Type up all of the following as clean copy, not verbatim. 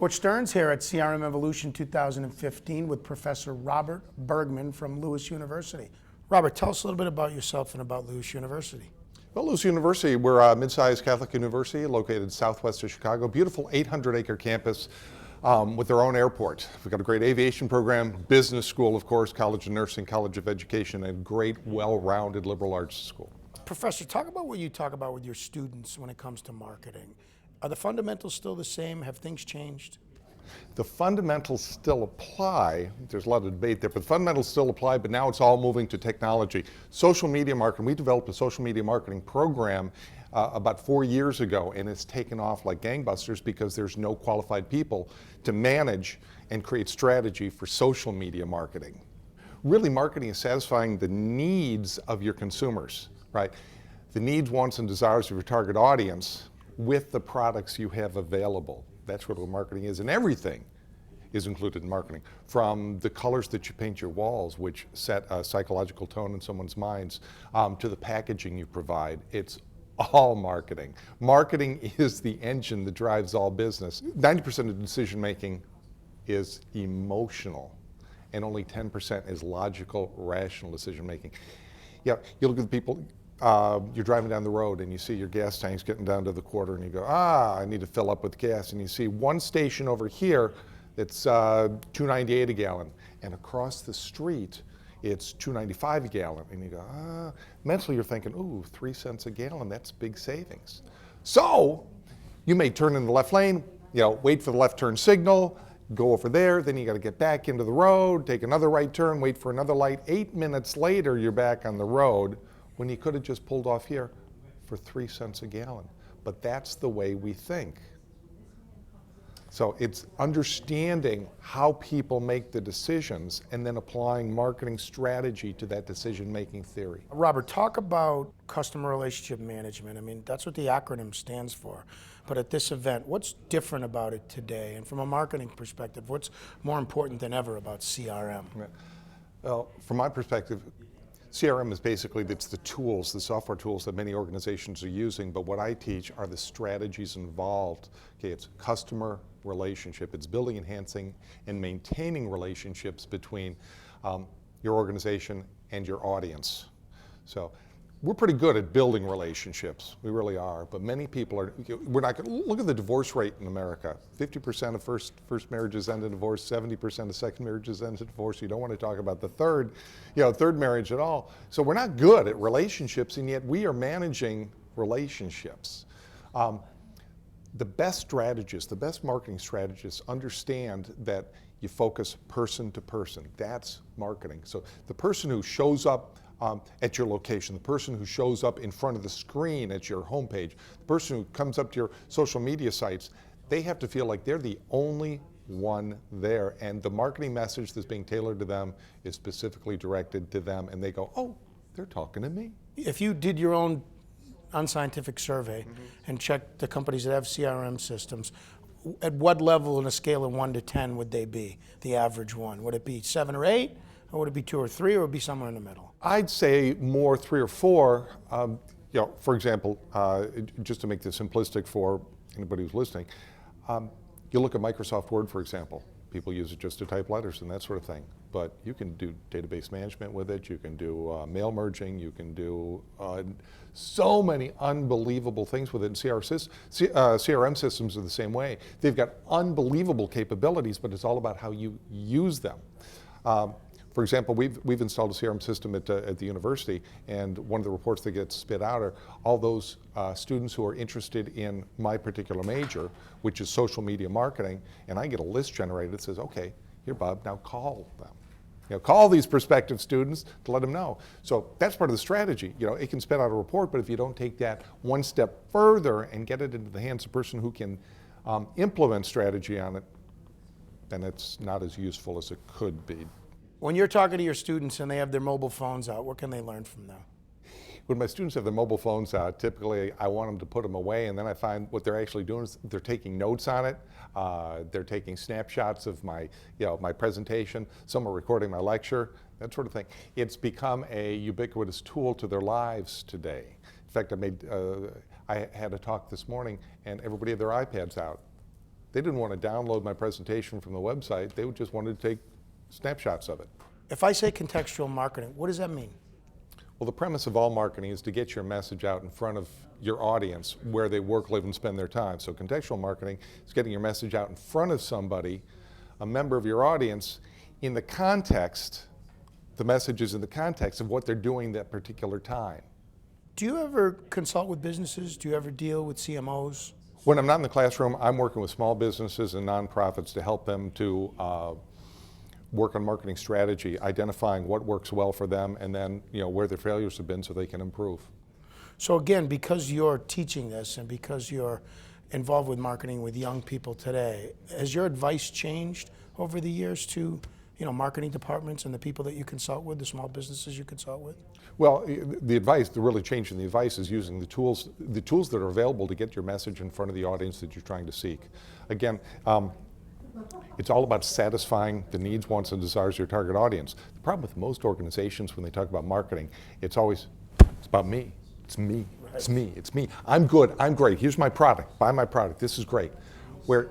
Butch Stearns here at CRM Evolution 2015 with Professor Robert Bergman from Lewis University. Robert, tell us a little bit about yourself and about Lewis University. Well, Lewis University, we're a mid-sized Catholic university located southwest of Chicago. Beautiful 800-acre campus with their own airport. We've got a great aviation program, business school, of course, College of Nursing, College of Education, and a great, well-rounded liberal arts school. Professor, talk about what you talk about with your students when it comes to marketing. Are the fundamentals still the same? Have things changed? The fundamentals still apply. There's a lot of debate there, but the fundamentals still apply, but now it's all moving to technology. Social media marketing, we developed a social media marketing program about 4 years ago, and it's taken off like gangbusters because there's no qualified people to manage and create strategy for social media marketing. Really, marketing is satisfying the needs of your consumers, right? The needs, wants, and desires of your target audience with the products you have available. That's what marketing is, and everything is included in marketing. From the colors that you paint your walls, which set a psychological tone in someone's minds, to the packaging you provide. It's all marketing. Marketing is the engine that drives all business. 90% of decision making is emotional, and only 10% is logical, rational decision making. Yeah, you look at the people, you're driving down the road and you see your gas tank's getting down to the quarter and you go, I need to fill up with gas. And you see one station over here that's $2.98 a gallon, and across the street it's $2.95 a gallon. And you go, mentally you're thinking, ooh, 3 cents a gallon, that's big savings. So you may turn in the left lane, wait for the left turn signal, go over there, then you got to get back into the road, take another right turn, wait for another light. 8 minutes later, you're back on the road when you could have just pulled off here for 3 cents a gallon. But that's the way we think. So it's understanding how people make the decisions and then applying marketing strategy to that decision-making theory. Robert, talk about customer relationship management. I mean, that's what the acronym stands for. But at this event, what's different about it today? And from a marketing perspective, what's more important than ever about CRM? Well, from my perspective, CRM is basically, it's the tools, the software tools that many organizations are using, but what I teach are the strategies involved. Okay, it's customer relationship. It's building, enhancing, and maintaining relationships between your organization and your audience. So we're pretty good at building relationships. We really are, but many people are, we're not going to, look at the divorce rate in America. 50% of first marriages end in divorce, 70% of second marriages end in divorce. You don't want to talk about the third marriage at all. So we're not good at relationships, and yet we are managing relationships. The best strategists, the best marketing strategists understand that you focus person to person. That's marketing. So the person who shows up at your location, the person who shows up in front of the screen at your homepage, the person who comes up to your social media sites, they have to feel like they're the only one there, and the marketing message that's being tailored to them is specifically directed to them, and they go, oh, they're talking to me. If you did your own unscientific survey and checked the companies that have CRM systems, at what level in a scale of 1 to 10 would they be, the average one? Would it be 7 or 8? Or would it be 2 or 3, or would it be somewhere in the middle? I'd say more 3 or 4. For example, just to make this simplistic for anybody who's listening, you look at Microsoft Word, for example. People use it just to type letters and that sort of thing. But you can do database management with it. You can do mail merging. You can do so many unbelievable things with it. And CRM systems are the same way. They've got unbelievable capabilities, but it's all about how you use them. For example, we've installed a CRM system at the university, and one of the reports that gets spit out are all those students who are interested in my particular major, which is social media marketing, and I get a list generated that says, okay, here, Bob, now call them. Call these prospective students to let them know. So that's part of the strategy. It can spit out a report, but if you don't take that one step further and get it into the hands of a person who can implement strategy on it, then it's not as useful as it could be. When you're talking to your students and they have their mobile phones out, what can they learn from them? When my students have their mobile phones out, typically I want them to put them away, and then I find what they're actually doing is they're taking notes on it. They're taking snapshots of my presentation. Some are recording my lecture, that sort of thing. It's become a ubiquitous tool to their lives today. In fact, I had a talk this morning, and everybody had their iPads out. They didn't want to download my presentation from the website. They just wanted to take snapshots of it. If I say contextual marketing, what does that mean? Well, the premise of all marketing is to get your message out in front of your audience where they work, live, and spend their time. So contextual marketing is getting your message out in front of somebody, a member of your audience, in the context, the message is in the context of what they're doing that particular time. Do you ever consult with businesses? Do you ever deal with CMOs? When I'm not in the classroom, I'm working with small businesses and nonprofits to help them to work on marketing strategy, identifying what works well for them, and then where their failures have been so they can improve. So again, because you're teaching this and because you're involved with marketing with young people today, has your advice changed over the years to marketing departments and the people that you consult with, the small businesses you consult with? Well, the advice, the really change in the advice is using the tools that are available to get your message in front of the audience that you're trying to seek. Again, it's all about satisfying the needs, wants, and desires of your target audience. The problem with most organizations when they talk about marketing, it's about me. It's me. Right. It's me. It's me. I'm good. I'm great. Here's my product. Buy my product. This is great. Where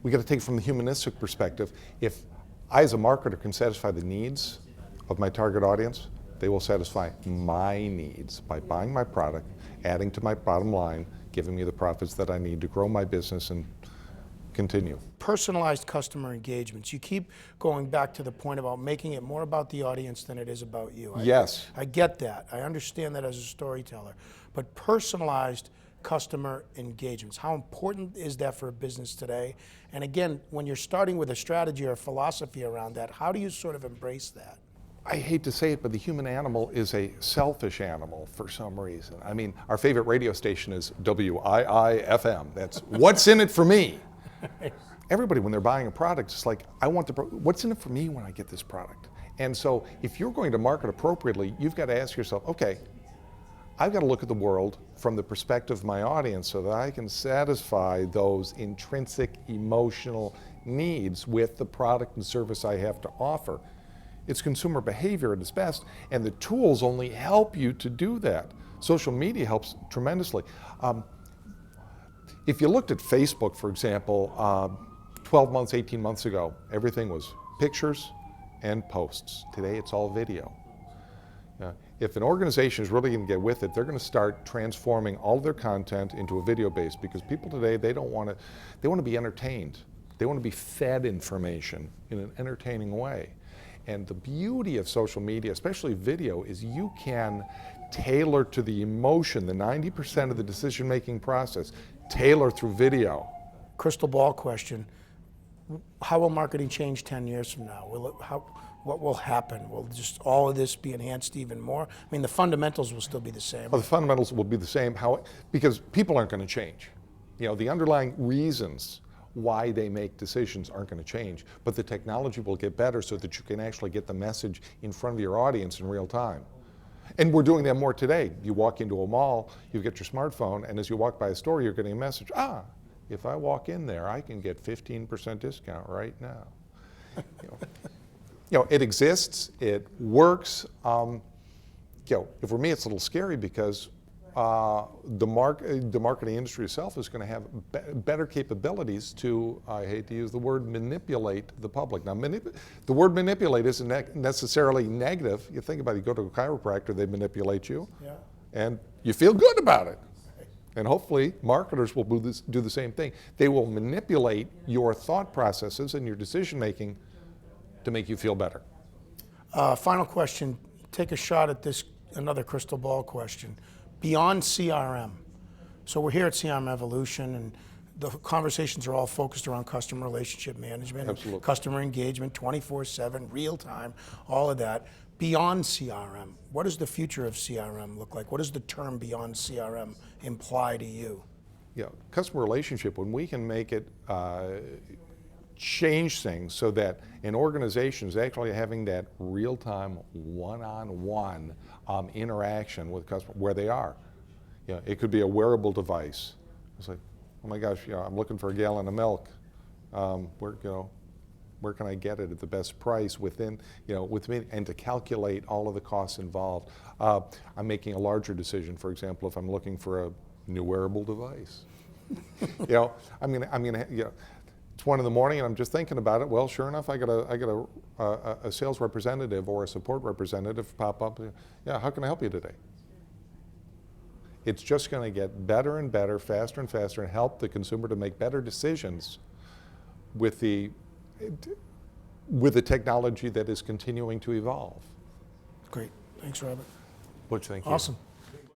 we got to take it from the humanistic perspective. If I, as a marketer, can satisfy the needs of my target audience, they will satisfy my needs by buying my product, adding to my bottom line, giving me the profits that I need to grow my business and continue. Personalized customer engagements. You keep going back to the point about making it more about the audience than it is about you. Yes. I get that. I understand that as a storyteller. But personalized customer engagements, how important is that for a business today? And again, when you're starting with a strategy or a philosophy around that, how do you sort of embrace that? I hate to say it, but the human animal is a selfish animal for some reason. I mean, our favorite radio station is WIIFM. That's what's in it for me. Everybody, when they're buying a product, it's like, what's in it for me when I get this product? And so if you're going to market appropriately, you've got to ask yourself, okay, I've got to look at the world from the perspective of my audience so that I can satisfy those intrinsic emotional needs with the product and service I have to offer. It's consumer behavior at its best, and the tools only help you to do that. Social media helps tremendously. If you looked at Facebook, for example, 12 months, 18 months ago, everything was pictures and posts. Today, it's all video. If an organization is really going to get with it, they're going to start transforming all of their content into a video base, because people today, they want to be entertained. They want to be fed information in an entertaining way. And the beauty of social media, especially video, is you can tailor to the emotion, the 90% of the decision-making process, tailor through video. Crystal ball question. How will marketing change 10 years from now? What will happen? Will just all of this be enhanced even more? I mean, the fundamentals will still be the same. Well, the fundamentals will be the same, because people aren't going to change. The underlying reasons why they make decisions aren't going to change, but the technology will get better so that you can actually get the message in front of your audience in real time. And we're doing that more today. You walk into a mall, you get your smartphone, and as you walk by a store, you're getting a message, if I walk in there, I can get 15% discount right now. It exists, it works. For me, it's a little scary because the marketing industry itself is going to have better capabilities to, I hate to use the word, manipulate the public. Now, the word manipulate isn't necessarily negative. You think about it, you go to a chiropractor, they manipulate you, and you feel good about it. And hopefully, marketers will do the same thing. They will manipulate your thought processes and your decision making to make you feel better. Final question. Take a shot at this, another crystal ball question. Beyond CRM. So we're here at CRM Evolution, and the conversations are all focused around customer relationship management, Absolutely. Customer engagement, 24/7, real time, all of that. Beyond CRM, what does the future of CRM look like? What does the term beyond CRM imply to you? Customer relationship, when we can make it change things so that an organization is actually having that real-time, one-on-one interaction with customers where they are. It could be a wearable device. It's like, oh my gosh, I'm looking for a gallon of milk. Where can I get it at the best price within me, and to calculate all of the costs involved. I'm making a larger decision, for example, if I'm looking for a new wearable device. You know, you know, it's 1 in the morning and I'm just thinking about it. Well, sure enough, I got a sales representative or a support representative pop up. Yeah, how can I help you today? It's just going to get better and better, faster and faster, and help the consumer to make better decisions with the technology that is continuing to evolve. Great. Thanks, Robert. Butch, thank you. Awesome.